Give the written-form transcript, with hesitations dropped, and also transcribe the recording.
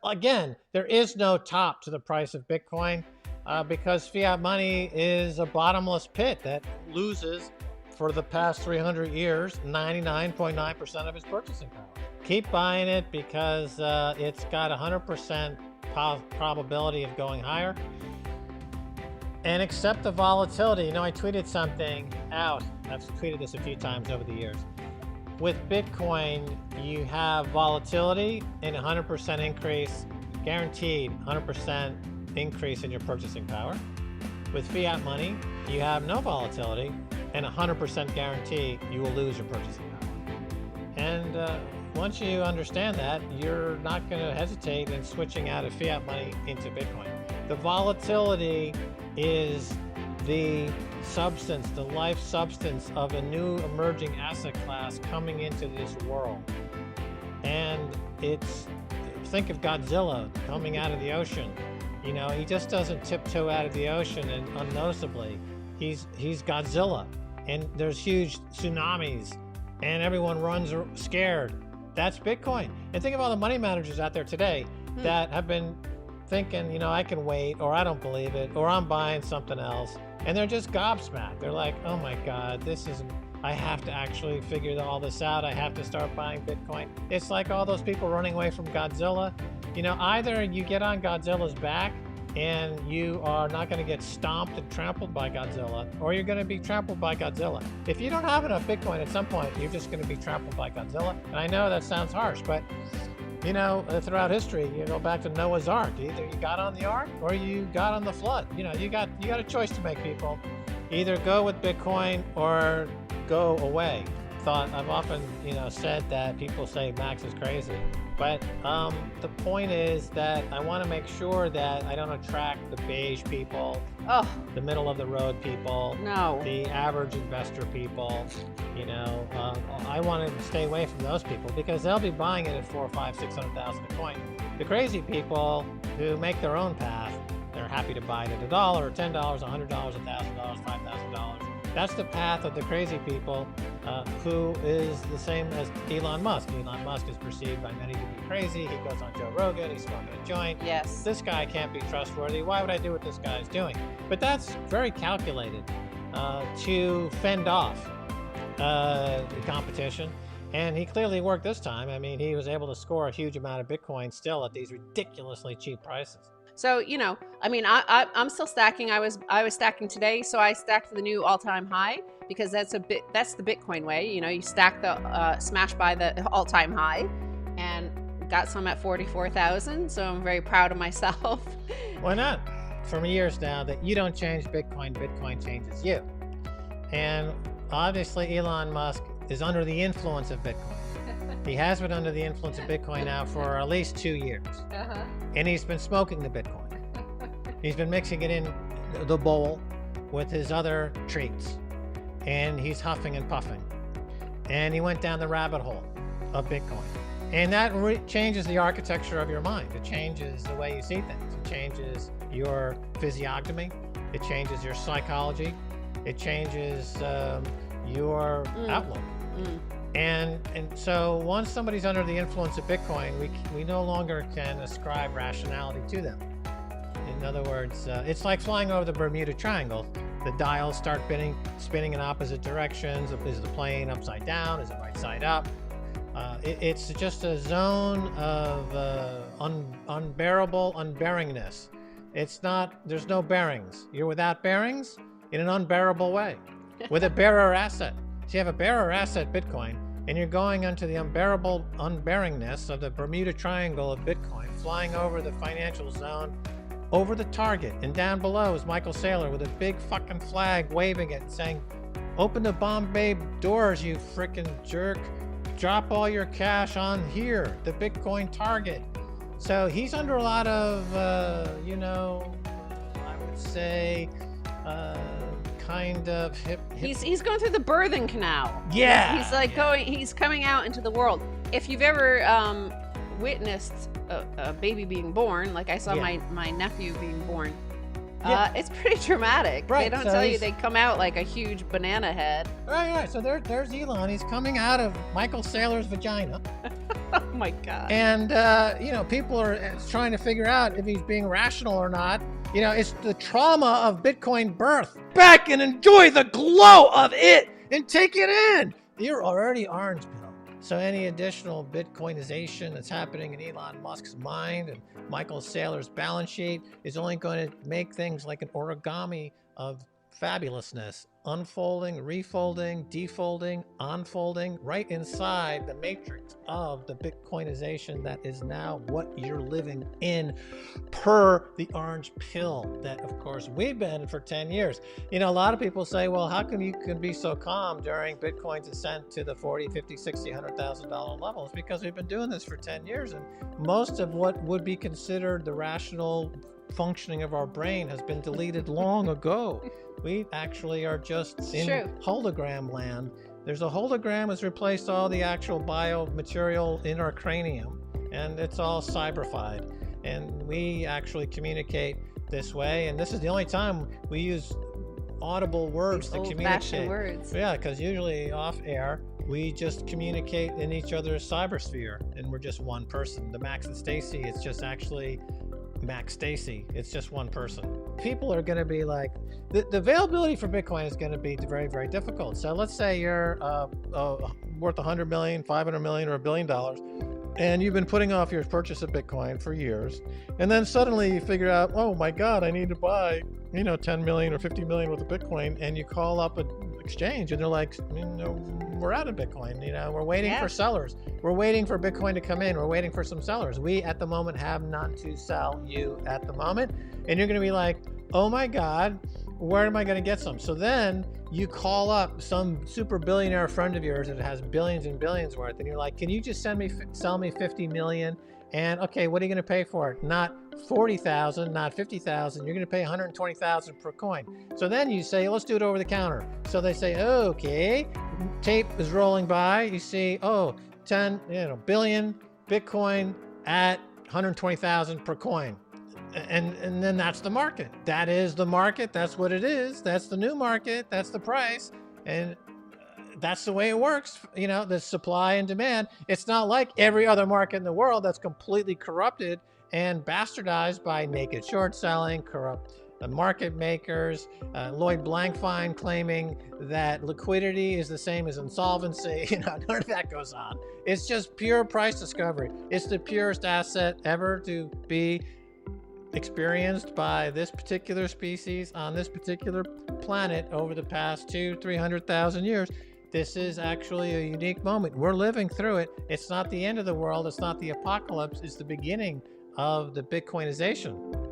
Again, there is no top to the price of Bitcoin because fiat money is a bottomless pit that loses for the past 300 years 99.9% of its purchasing power. Keep buying it because it's got 100% probability of going higher. And accept the volatility. You know, I tweeted something out. I've tweeted this a few times over the years. With Bitcoin, you have volatility and 100% increase, guaranteed 100% increase in your purchasing power. With fiat money, you have no volatility and 100% guarantee you will lose your purchasing power. And once you understand that, you're not going to hesitate in switching out of fiat money into Bitcoin. The volatility is the substance, the life substance of a new emerging asset class coming into this world. And think of Godzilla coming out of the ocean. You know, he just doesn't tiptoe out of the ocean and unnoticeably. He's Godzilla, and there's huge tsunamis and everyone runs scared. That's Bitcoin. And think of all the money managers out there today that have been thinking, you know, I can wait, or I don't believe it, or I'm buying something else. And they're just gobsmacked. They're like, oh my God, I have to actually figure all this out. I have to start buying Bitcoin. It's like all those people running away from Godzilla. You know, either you get on Godzilla's back and you are not going to get stomped and trampled by Godzilla, or you're going to be trampled by Godzilla. If you don't have enough Bitcoin at some point, you're just going to be trampled by Godzilla. And I know that sounds harsh, but you know, throughout history, you go back to Noah's Ark. Either you got on the ark or you got on the flood. You know, you got a choice to make, people. Either go with Bitcoin or go away. I've often, you know, said that people say Max is crazy, but the point is that I want to make sure that I don't attract the beige people, the middle of the road people, the average investor people. You know, I want to stay away from those people because they'll be buying it at $400,000, $500,000, $600,000 a coin. The crazy people who make their own path, they're happy to buy it at $1, $10, $100, $1,000, $5,000. That's the path of the crazy people, who is the same as Elon Musk. Elon Musk is perceived by many to be crazy. He goes on Joe Rogan, he's smoking a joint. Yes. This guy can't be trustworthy. Why would I do what this guy is doing? But that's very calculated to fend off the competition. And he clearly worked this time. I mean, he was able to score a huge amount of Bitcoin still at these ridiculously cheap prices. So, you know, I mean, I'm still stacking. I was stacking today, so I stacked the new all-time high because that's the Bitcoin way. You know, you stack the smash by the all-time high, and got some at 44,000. So I'm very proud of myself. Why not? For years now that you don't change Bitcoin, Bitcoin changes you. And obviously, Elon Musk is under the influence of Bitcoin. He has been under the influence of Bitcoin now for at least 2 years. And he's been smoking the Bitcoin. He's been mixing it in the bowl with his other treats. And he's huffing and puffing. And he went down the rabbit hole of Bitcoin. And that changes the architecture of your mind. It changes the way you see things. It changes your physiognomy. It changes your psychology. It changes your outlook. And so once somebody's under the influence of Bitcoin, we no longer can ascribe rationality to them. In other words, it's like flying over the Bermuda Triangle. The dials start spinning in opposite directions. Is the plane upside down? Is it right side up? It's just a zone of unbearable unbearingness. There's no bearings. You're without bearings in an unbearable way with a bearer asset. So you have a bearer asset, Bitcoin, and you're going into the unbearable unbearingness of the Bermuda Triangle of Bitcoin, flying over the financial zone, over the target, and down below is Michael Saylor with a big fucking flag waving it and saying, open the Bombay doors, you frickin' jerk. Drop all your cash on here, the Bitcoin target. So he's under a lot of, you know, I would say, kind of hip. He's going through the birthing canal. Yeah. He's like he's coming out into the world. If you've ever witnessed a baby being born, like I saw my nephew being born, it's pretty dramatic. Right. They don't tell you they come out like a huge banana head. Right. So there's Elon. He's coming out of Michael Saylor's vagina. my God. And, people are trying to figure out if he's being rational or not. It's the trauma of Bitcoin birth. Back and enjoy the glow of it and take it in. You're already orange pill. So any additional Bitcoinization that's happening in Elon Musk's mind and Michael Saylor's balance sheet is only going to make things like an origami of fabulousness, unfolding, refolding, defolding, unfolding right inside the matrix of the Bitcoinization that is now what you're living in per the orange pill that, of course, we've been in for 10 years. A lot of people say, well, how come you can be so calm during Bitcoin's ascent to the $40, $50, $60, $100,000 levels? Because we've been doing this for 10 years, and most of what would be considered the rational functioning of our brain has been deleted long ago. We actually are just in hologram land. There's a hologram has replaced all the actual biomaterial in our cranium, and it's all cyberfied. And we actually communicate this way, and this is the only time we use audible words to communicate. Words. Yeah, because usually off air, we just communicate in each other's cybersphere, and we're just one person. The Max and Stacy, it's just actually Max Stacy. It's just one person. People are going to be like, the availability for Bitcoin is going to be very, very difficult. So let's say you're worth 100 million, 500 million, or $1 billion, and you've been putting off your purchase of Bitcoin for years, and then suddenly you figure out, oh my God, I need to buy 10 million or 50 million worth of Bitcoin, and you call up an exchange and they're like, we're out of Bitcoin, we're waiting for sellers. We're waiting for Bitcoin to come in. We're waiting for some sellers. We at the moment have none to sell you at the moment. And you're going to be like, oh my God, where am I going to get some? So then you call up some super billionaire friend of yours that has billions and billions worth, and you're like, can you just sell me 50 million? And okay, what are you going to pay for it? Not 40,000, not 50,000. You're going to pay 120,000 per coin. So then you say, let's do it over the counter. So they say, okay, tape is rolling by. You see, 10 billion Bitcoin at 120,000 per coin. And then that's the market. That is the market. That's what it is. That's the new market. That's the price. And that's the way it works. The supply and demand. It's not like every other market in the world that's completely corrupted and bastardized by naked short selling, corrupt market makers, Lloyd Blankfein claiming that liquidity is the same as insolvency. None of that goes on. It's just pure price discovery. It's the purest asset ever to be experienced by this particular species on this particular planet over the past 200,000-300,000 years. This is actually a unique moment. We're living through it. It's not the end of the world. It's not the apocalypse. It's the beginning of the Bitcoinization.